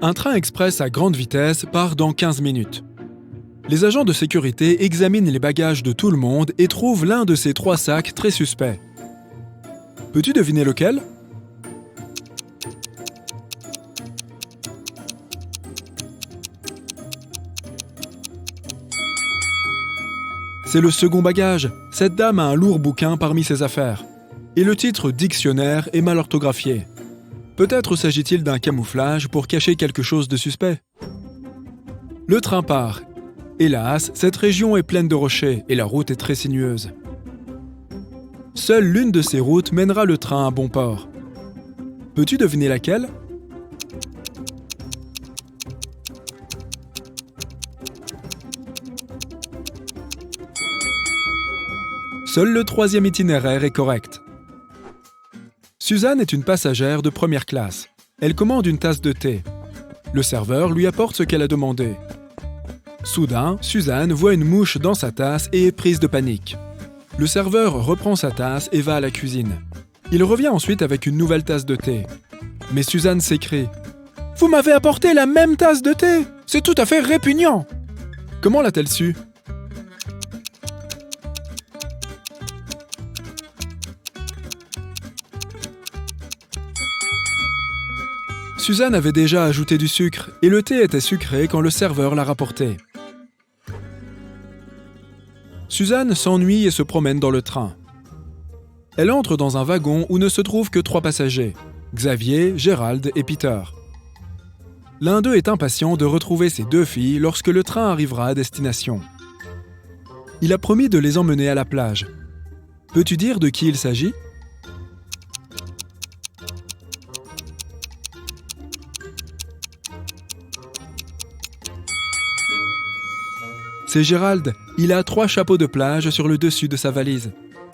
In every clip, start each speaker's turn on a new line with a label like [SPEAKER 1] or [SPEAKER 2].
[SPEAKER 1] Un train express à grande vitesse part dans 15 minutes. Les agents de sécurité examinent les bagages de tout le monde et trouvent l'un de ces 3 sacs très suspect. Peux-tu deviner lequel ? C'est le second bagage. Cette dame a un lourd bouquin parmi ses affaires. Et le titre dictionnaire est mal orthographié. Peut-être s'agit-il d'un camouflage pour cacher quelque chose de suspect. Le train part. Hélas, cette région est pleine de rochers et la route est très sinueuse. Seule l'une de ces routes mènera le train à bon port. Peux-tu deviner laquelle ? Seul le 3e itinéraire est correct. Suzanne est une passagère de première classe. Elle commande une tasse de thé. Le serveur lui apporte ce qu'elle a demandé. Soudain, Suzanne voit une mouche dans sa tasse et est prise de panique. Le serveur reprend sa tasse et va à la cuisine. Il revient ensuite avec une nouvelle tasse de thé. Mais Suzanne s'écrie « Vous m'avez apporté la même tasse de thé ! C'est tout à fait répugnant !» Comment l'a-t-elle su ? Suzanne avait déjà ajouté du sucre et le thé était sucré quand le serveur l'a rapporté. Suzanne s'ennuie et se promène dans le train. Elle entre dans un wagon où ne se trouvent que 3 passagers, Xavier, Gérald et Peter. L'un d'eux est impatient de retrouver ses 2 filles lorsque le train arrivera à destination. Il a promis de les emmener à la plage. Peux-tu dire de qui il s'agit ? C'est Gérald. Il a 3 chapeaux de plage sur le dessus de sa valise.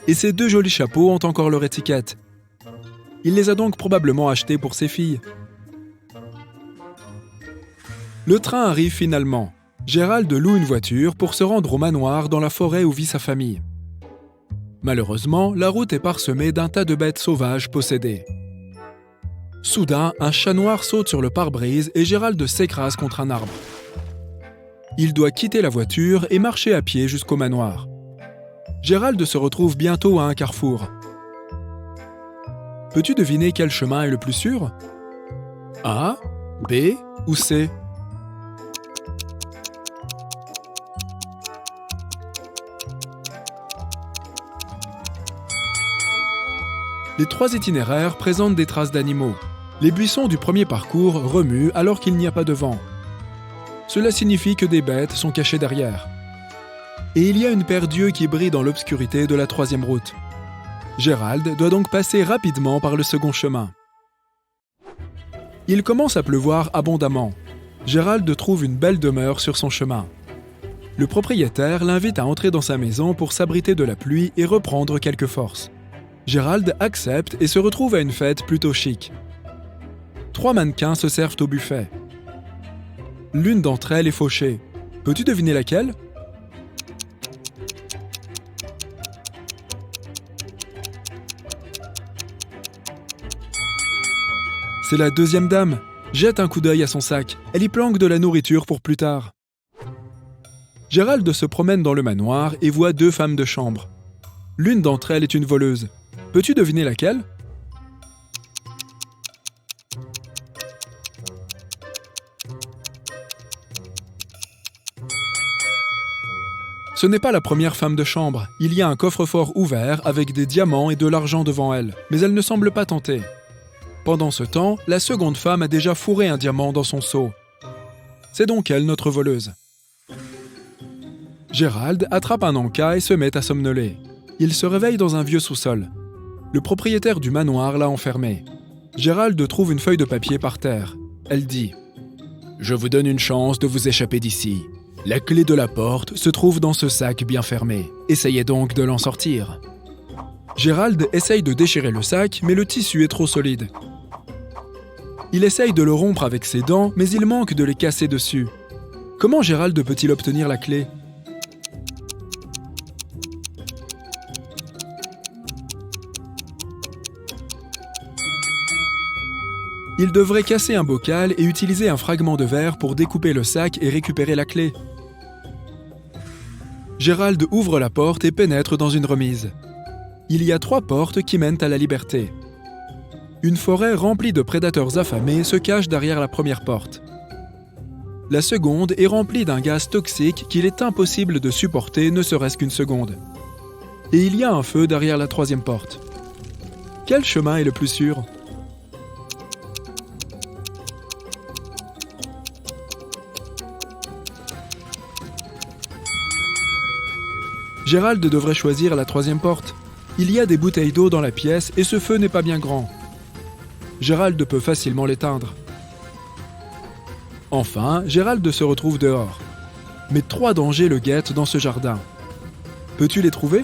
[SPEAKER 1] Et ces 2 jolis chapeaux ont encore leur étiquette. Il les a donc probablement achetés pour ses filles. Le train arrive finalement. Gérald loue une voiture pour se rendre au manoir dans la forêt où vit sa famille. Malheureusement, la route est parsemée d'un tas de bêtes sauvages possédées. Soudain, un chat noir saute sur le pare-brise et Gérald s'écrase contre un arbre. Il doit quitter la voiture et marcher à pied jusqu'au manoir. Gérald se retrouve bientôt à un carrefour. Peux-tu deviner quel chemin est le plus sûr ? A, B ou C ? Les 3 itinéraires présentent des traces d'animaux. Les buissons du premier parcours remuent alors qu'il n'y a pas de vent. Cela signifie que des bêtes sont cachées derrière. Et il y a une paire d'yeux qui brille dans l'obscurité de la 3e route. Gérald doit donc passer rapidement par le second chemin. Il commence à pleuvoir abondamment. Gérald trouve une belle demeure sur son chemin. Le propriétaire l'invite à entrer dans sa maison pour s'abriter de la pluie et reprendre quelques forces. Gérald accepte et se retrouve à une fête plutôt chic. 3 mannequins se servent au buffet. L'une d'entre elles est fauchée. Peux-tu deviner laquelle ? C'est la 2e dame. Jette un coup d'œil à son sac. Elle y planque de la nourriture pour plus tard. Gérald se promène dans le manoir et voit 2 femmes de chambre. L'une d'entre elles est une voleuse. Peux-tu deviner laquelle ? Ce n'est pas la première femme de chambre. Il y a un coffre-fort ouvert avec des diamants et de l'argent devant elle, mais elle ne semble pas tentée. Pendant ce temps, la seconde femme a déjà fourré un diamant dans son seau. C'est donc elle, notre voleuse. Gérald attrape un en-cas et se met à somnoler. Il se réveille dans un vieux sous-sol. Le propriétaire du manoir l'a enfermé. Gérald trouve une feuille de papier par terre. Elle dit « Je vous donne une chance de vous échapper d'ici. La clé de la porte se trouve dans ce sac bien fermé. Essayez donc de l'en sortir. » Gérald essaye de déchirer le sac, mais le tissu est trop solide. Il essaye de le rompre avec ses dents, mais il manque de les casser dessus. Comment Gérald peut-il obtenir la clé ? Il devrait casser un bocal et utiliser un fragment de verre pour découper le sac et récupérer la clé. Gérald ouvre la porte et pénètre dans une remise. Il y a 3 portes qui mènent à la liberté. Une forêt remplie de prédateurs affamés se cache derrière la première porte. La seconde est remplie d'un gaz toxique qu'il est impossible de supporter ne serait-ce qu'une seconde. Et il y a un feu derrière la 3e porte. Quel chemin est le plus sûr ? Gérald devrait choisir la 3e porte. Il y a des bouteilles d'eau dans la pièce et ce feu n'est pas bien grand. Gérald peut facilement l'éteindre. Enfin, Gérald se retrouve dehors. Mais 3 dangers le guettent dans ce jardin. Peux-tu les trouver ?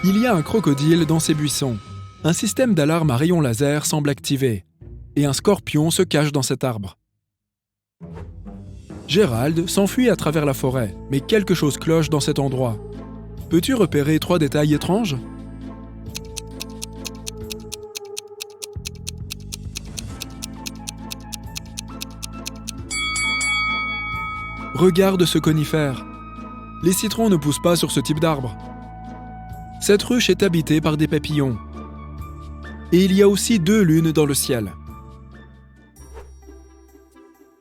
[SPEAKER 1] Il y a un crocodile dans ces buissons. Un système d'alarme à rayons laser semble activé. Et un scorpion se cache dans cet arbre. Gérald s'enfuit à travers la forêt, mais quelque chose cloche dans cet endroit. Peux-tu repérer 3 détails étranges ? Regarde ce conifère. Les citrons ne poussent pas sur ce type d'arbre. Cette ruche est habitée par des papillons. Et il y a aussi 2 lunes dans le ciel.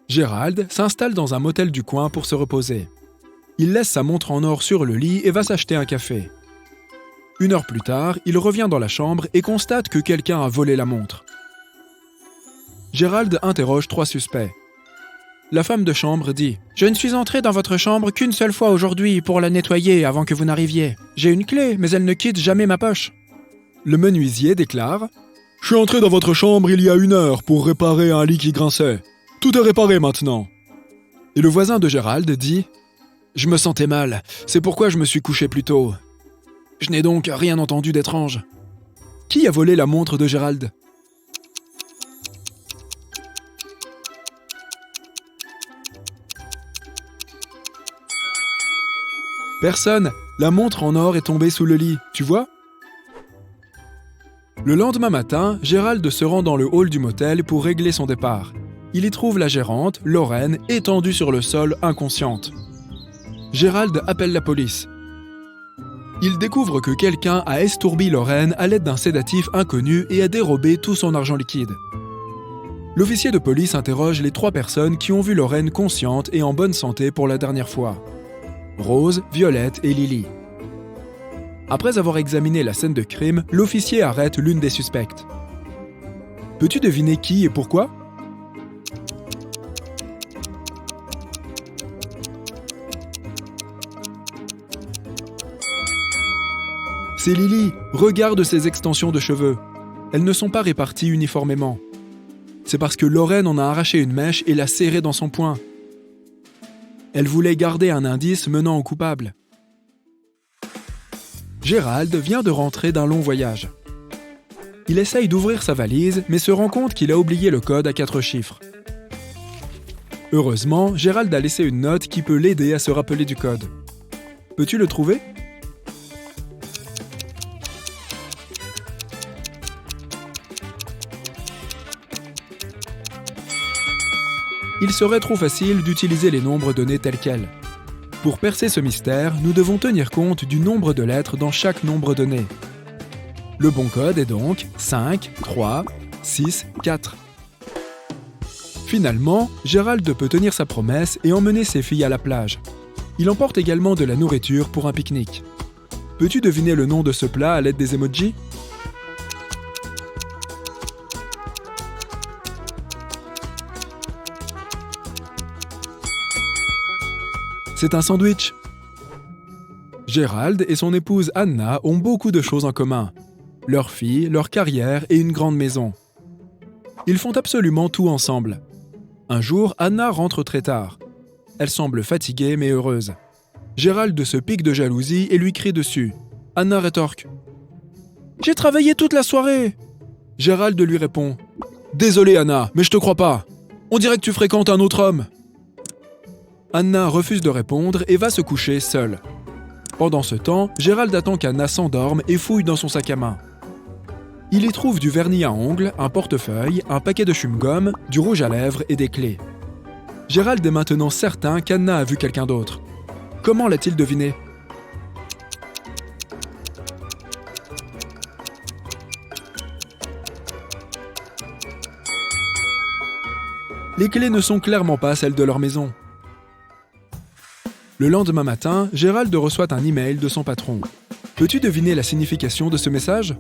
[SPEAKER 1] Gérald s'installe dans un motel du coin pour se reposer. Il laisse sa montre en or sur le lit et va s'acheter un café. 1 heure plus tard, il revient dans la chambre et constate que quelqu'un a volé la montre. Gérald interroge 3 suspects. La femme de chambre dit « Je ne suis entrée dans votre chambre qu'une seule fois aujourd'hui pour la nettoyer avant que vous n'arriviez. J'ai une clé, mais elle ne quitte jamais ma poche. » Le menuisier déclare « Je suis entré dans votre chambre il y a 1 heure pour réparer un lit qui grinçait. Tout est réparé maintenant. » Et le voisin de Gérald dit « Je me sentais mal, c'est pourquoi je me suis couché plus tôt. Je n'ai donc rien entendu d'étrange. » Qui a volé la montre de Gérald ? Personne. La montre en or est tombée sous le lit, tu vois ? Le lendemain matin, Gérald se rend dans le hall du motel pour régler son départ. Il y trouve la gérante, Lorraine, étendue sur le sol, inconsciente. Gérald appelle la police. Il découvre que quelqu'un a estourbi Lorraine à l'aide d'un sédatif inconnu et a dérobé tout son argent liquide. L'officier de police interroge les 3 personnes qui ont vu Lorraine consciente et en bonne santé pour la dernière fois. Rose, Violette et Lily. Après avoir examiné la scène de crime, l'officier arrête l'une des suspectes. Peux-tu deviner qui et pourquoi ? C'est Lily. Regarde ses extensions de cheveux. Elles ne sont pas réparties uniformément. C'est parce que Lorraine en a arraché une mèche et l'a serrée dans son poing. Elle voulait garder un indice menant au coupable. Gérald vient de rentrer d'un long voyage. Il essaye d'ouvrir sa valise, mais se rend compte qu'il a oublié le code à 4 chiffres. Heureusement, Gérald a laissé une note qui peut l'aider à se rappeler du code. Peux-tu le trouver ? Il serait trop facile d'utiliser les nombres donnés tels quels. Pour percer ce mystère, nous devons tenir compte du nombre de lettres dans chaque nombre donné. Le bon code est donc 5, 3, 6, 4. Finalement, Gérald peut tenir sa promesse et emmener ses filles à la plage. Il emporte également de la nourriture pour un pique-nique. Peux-tu deviner le nom de ce plat à l'aide des emojis ? C'est un sandwich. Gérald et son épouse Anna ont beaucoup de choses en commun. Leur fille, leur carrière et une grande maison. Ils font absolument tout ensemble. Un jour, Anna rentre très tard. Elle semble fatiguée mais heureuse. Gérald se pique de jalousie et lui crie dessus. Anna rétorque. « J'ai travaillé toute la soirée !» Gérald lui répond. « Désolé Anna, mais je te crois pas. On dirait que tu fréquentes un autre homme. » Anna refuse de répondre et va se coucher seule. Pendant ce temps, Gérald attend qu'Anna s'endorme et fouille dans son sac à main. Il y trouve du vernis à ongles, un portefeuille, un paquet de chewing-gum, du rouge à lèvres et des clés. Gérald est maintenant certain qu'Anna a vu quelqu'un d'autre. Comment l'a-t-il deviné ? Les clés ne sont clairement pas celles de leur maison. Le lendemain matin, Gérald reçoit un email de son patron. Peux-tu deviner la signification de ce message ?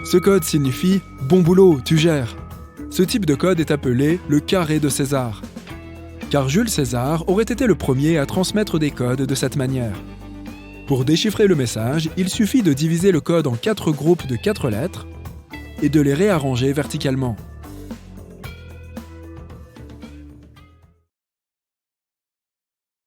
[SPEAKER 1] Ce code signifie « Bon boulot, tu gères ». Ce type de code est appelé le carré de César. Car Jules César aurait été le premier à transmettre des codes de cette manière. Pour déchiffrer le message, il suffit de diviser le code en 4 groupes de 4 lettres et de les réarranger verticalement.